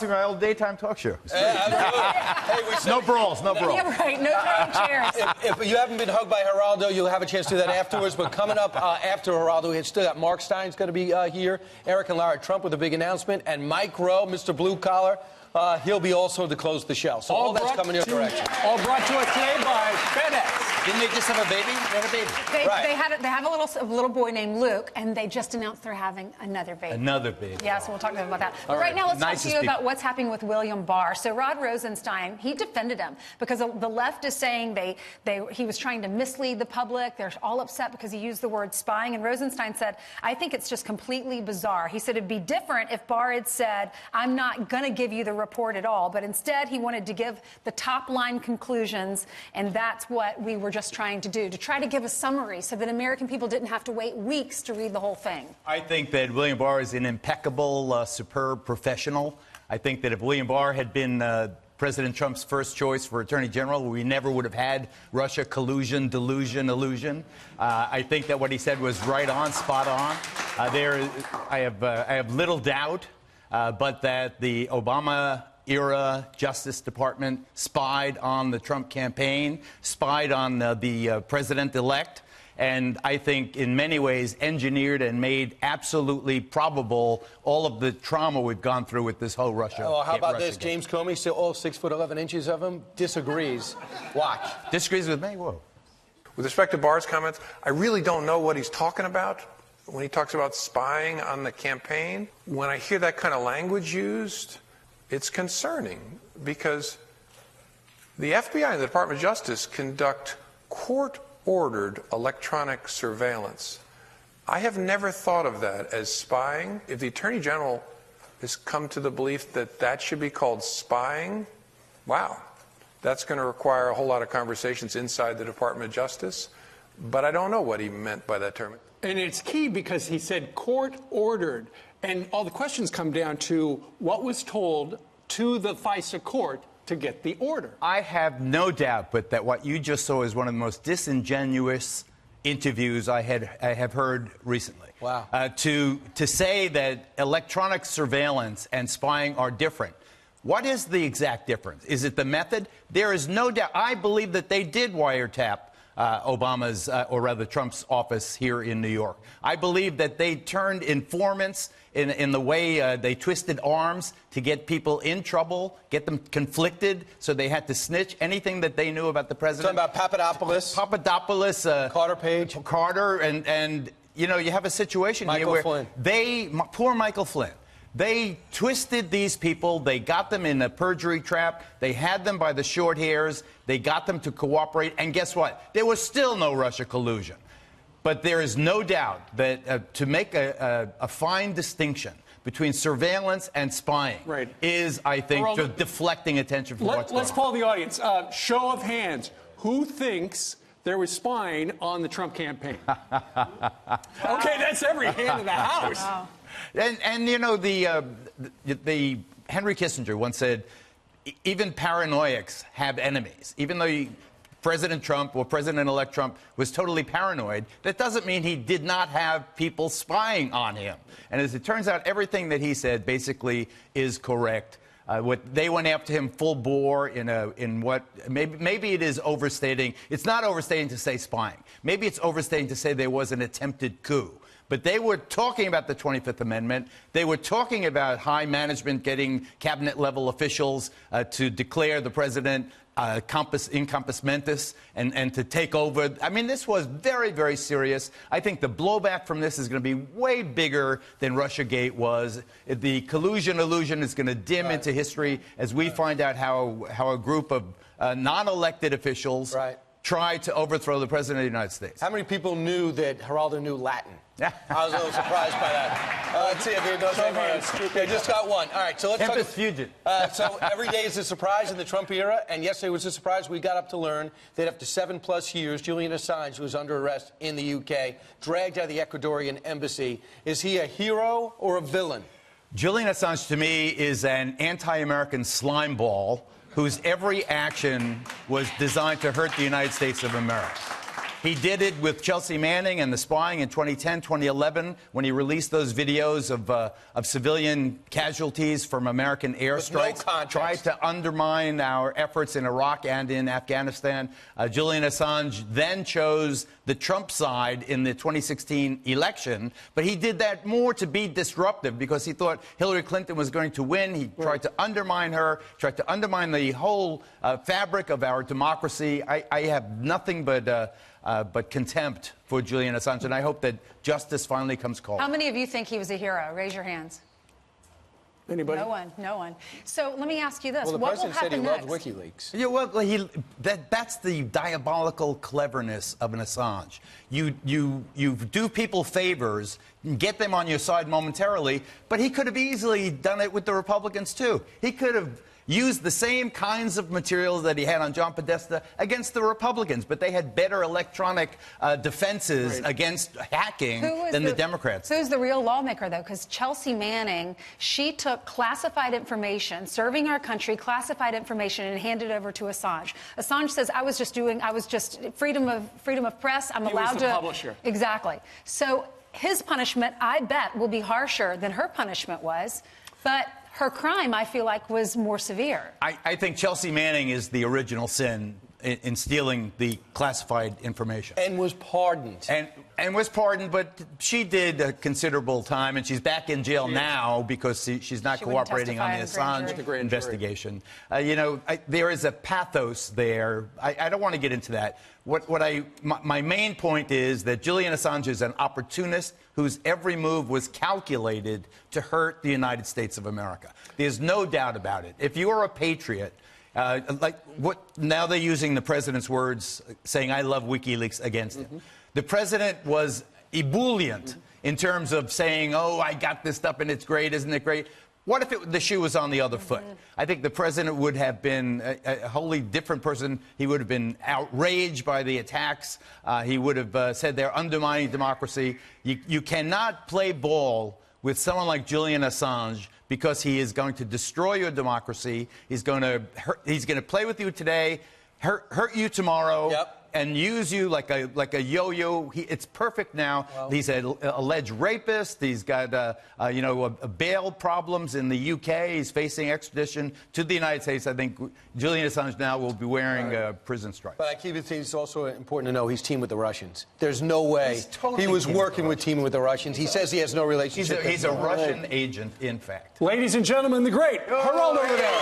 reminds me of my old daytime talk show. Hey, no brawls, no brawls. Yeah, right. No throwing chairs. If you haven't been hugged by Geraldo, you'll have a chance to do that afterwards. But coming up after Geraldo, we still got Mark Stein's going to be here, Eric and Lara Trump with a big announcement, and Mike Rowe, Mr. Blue Collar, he'll be also to close the show. So all that's coming your direction. All brought to us today by FedEx. Didn't they just have a baby? They had a baby. They have a little boy named Luke, and they just announced they're having another baby. Another baby. Yeah, so we'll talk to them about that. But right now, let's talk to you about what's happening with William Barr. So Rod Rosenstein, he defended him because the left is saying he was trying to mislead the public. They're all upset because he used the word spying. And Rosenstein said, I think it's just completely bizarre. He said it'd be different if Barr had said, I'm not going to give you the report at all. But instead, he wanted to give the top line conclusions. And that's what we were just trying to do, to try to give a summary so that American people didn't have to wait weeks to read the whole thing. I think that William Barr is an impeccable, superb professional. I think that if William Barr had been President Trump's first choice for Attorney General, we never would have had Russia collusion, delusion, illusion. I think that what he said was right on, spot on. I have little doubt, but that the Obama-era Justice Department spied on the Trump campaign, spied on the president-elect, and I think in many ways engineered and made absolutely probable all of the trauma we've gone through with this whole Russia. Oh, how about this? James Comey, still all 6'11" of him, disagrees. Watch. Disagrees with me? Whoa. With respect to Barr's comments, I really don't know what he's talking about when he talks about spying on the campaign. When I hear that kind of language used, it's concerning because the FBI and the Department of Justice conduct court-ordered electronic surveillance. I have never thought of that as spying. If the Attorney General has come to the belief that that should be called spying, wow, that's going to require a whole lot of conversations inside the Department of Justice. But I don't know what he meant by that term. And it's key because he said court-ordered. And all the questions come down to what was told to the FISA court to get the order. I have no doubt but that what you just saw is one of the most disingenuous interviews I have heard recently. Wow. To say that electronic surveillance and spying are different. What is the exact difference? Is it the method? There is no doubt. I believe that they did wiretap Obama's, or rather Trump's office here in New York. I believe that they turned informants in the way they twisted arms to get people in trouble, get them conflicted, so they had to snitch anything that they knew about the president. Talking about Papadopoulos. Carter, and you know, you have a situation here where poor Michael Flynn. They twisted these people. They got them in a perjury trap. They had them by the short hairs. They got them to cooperate. And guess what? There was still no Russia collusion. But there is no doubt that to make a fine distinction between surveillance and spying is, I think, just deflecting attention from what's going on. Let's poll the audience. Show of hands. Who thinks there was spying on the Trump campaign? Okay, that's every hand in the House. Wow. And you know, the Henry Kissinger once said, even paranoiacs have enemies. Even though President Trump or President-elect Trump was totally paranoid, that doesn't mean he did not have people spying on him. And as it turns out, everything that he said basically is correct. What they went after him full bore in what maybe it is overstating. It's not overstating to say spying. Maybe it's overstating to say there was an attempted coup. But they were talking about the 25th Amendment. They were talking about high management getting cabinet-level officials to declare the president in compos mentis and to take over. I mean, this was very, very serious. I think the blowback from this is going to be way bigger than Russiagate was. The collusion illusion is going to dim into history as we find out how a group of non-elected officials tried to overthrow the president of the United States. How many people knew that Geraldo knew Latin? I was a little surprised by that. Let's see if he knows anything. They just got one. All right, so let's Tempest Fugit. So every day is a surprise in the Trump era, and yesterday was a surprise. We got up to learn that after 7+ years, Julian Assange, who was under arrest in the UK, dragged out of the Ecuadorian embassy. Is he a hero or a villain? Julian Assange, to me, is an anti-American slime ball whose every action was designed to hurt the United States of America. He did it with Chelsea Manning and the spying in 2010, 2011, when he released those videos of civilian casualties from American airstrikes. No tried to undermine our efforts in Iraq and in Afghanistan. Julian Assange then chose the Trump side in the 2016 election, but he did that more to be disruptive because he thought Hillary Clinton was going to win. He tried to undermine her, tried to undermine the whole fabric of our democracy. I have nothing but contempt for Julian Assange, and I hope that justice finally comes called. How many of you think he was a hero? Raise your hands. Anybody? No one, no one. So let me ask you this. Well, the what will president said he happen loves next? WikiLeaks. Yeah, well, that's the diabolical cleverness of an Assange. You do people favors, get them on your side momentarily, but he could have easily done it with the Republicans, too. He could have used the same kinds of materials that he had on John Podesta against the Republicans, but they had better electronic defenses against hacking than the Democrats. Who's the real lawmaker, though? Because Chelsea Manning, she took classified information, serving our country, classified information, and handed it over to Assange. Assange says, I was just freedom of press. I'm allowed to. He was the publisher. Exactly. So his punishment, I bet, will be harsher than her punishment was, but her crime, I feel like, was more severe. I think Chelsea Manning is the original sin in stealing the classified information. And was pardoned. And was pardoned, but she did a considerable time, and she's back in jail now because she's not cooperating on the Assange investigation. There is a pathos there. I don't want to get into that. My main point is that Julian Assange is an opportunist whose every move was calculated to hurt the United States of America. There's no doubt about it. If you are a patriot, now they're using the president's words, saying, I love WikiLeaks against him. The president was ebullient in terms of saying, oh, I got this stuff and it's great, isn't it great? What if the shoe was on the other foot? I think the president would have been a wholly different person. He would have been outraged by the attacks. He would have said they're undermining democracy. You cannot play ball with someone like Julian Assange because he is going to destroy your democracy. He's going to play with you today, hurt you tomorrow. Yep. And use you like a yo-yo. It's perfect now. Well, he's an alleged rapist. He's got bail problems in the UK. He's facing extradition to the United States. I think Julian Assange now will be wearing prison stripes. But I keep it. It's also important to know he's teamed with the Russians. There's no way he was working with teaming with the Russians. He says he has no relationship. He's a Russian agent, in fact. Ladies and gentlemen, the great Geraldo Rivera.